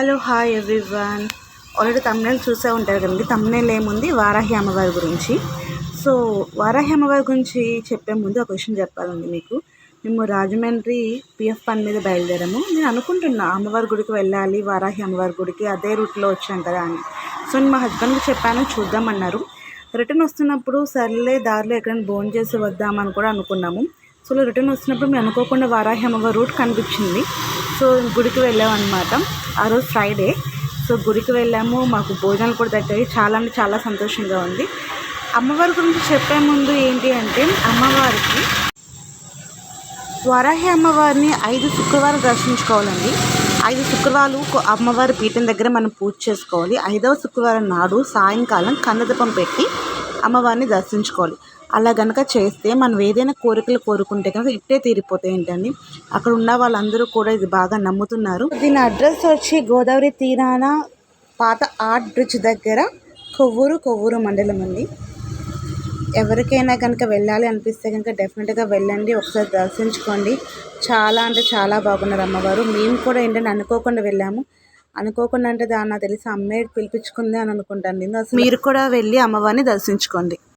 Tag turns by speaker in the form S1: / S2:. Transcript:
S1: Hello hi everyone. Already తమ్నెయిల్ చూసే ఉంటారు కదండి. తమ్నెయిల్ ఏముంది, వారాహి అమ్మవారి గురించి. సో వారాహి అమ్మవారి గురించి చెప్పే ముందు ఒక విషయం చెప్పాలండి మీకు. మేము రాజమండ్రి పిఎఫ్ పని మీద బయలుదేరాము. నేను అనుకుంటున్నా అమ్మవారి గుడికి వెళ్ళాలి, వారాహి అమ్మవారి గుడికి అదే రూట్లో వచ్చాం కదా అని. సో నేను మా హస్బెండ్కి చెప్పాను, చూద్దామన్నారు. రిటర్న్ వస్తున్నప్పుడు సర్లే దారిలో ఎక్కడైనా భోజనం చేసి వద్దామని కూడా అనుకున్నాము. సో రిటర్న్ వస్తున్నప్పుడు మేము అనుకోకుండా వారాహి అమ్మవారి రూట్ కనిపించింది. సో గుడికి వెళ్ళామన్నమాట. ఆ రోజు ఫ్రైడే. సో గుడికి వెళ్ళాము. మాకు భోజనాలు కూడా దగ్గర చాలా అంటే చాలా సంతోషంగా ఉంది. అమ్మవారి గురించి చెప్పే ముందు ఏంటి అంటే, అమ్మవారికి వారాహి అమ్మవారిని 5 శుక్రవారం దర్శించుకోవాలండి. 5 శుక్రవారాలు అమ్మవారి పీఠం దగ్గర మనం పూజ చేసుకోవాలి. 5వ శుక్రవారం నాడు సాయంకాలం కన్నదీపం పెట్టి అమ్మవారిని దర్శించుకోవాలి. అలా కనుక చేస్తే మనం ఏదైనా కోరికలు కోరుకుంటే కనుక ఇట్టే తీరిపోతాయి ఏంటండి. అక్కడ ఉన్న వాళ్ళందరూ కూడా ఇది బాగా నమ్ముతున్నారు. దీని అడ్రస్ వచ్చి గోదావరి తీరాన పాత ఆర్ట్ బ్రిడ్జ్ దగ్గర కొవ్వూరు మండలం అండి. ఎవరికైనా కనుక వెళ్ళాలి అనిపిస్తే కనుక డెఫినెట్గా వెళ్ళండి, ఒకసారి దర్శించుకోండి. చాలా అంటే చాలా బాగున్నారు అమ్మవారు. మేము కూడా ఏంటంటే అనుకోకుండా వెళ్ళాము. అనుకోకుండా అంటే నాకు తెలిసి అమ్మే పిలిపించుకుంది అని అనుకుంటాను. మీరు కూడా వెళ్ళి అమ్మవారిని దర్శించుకోండి.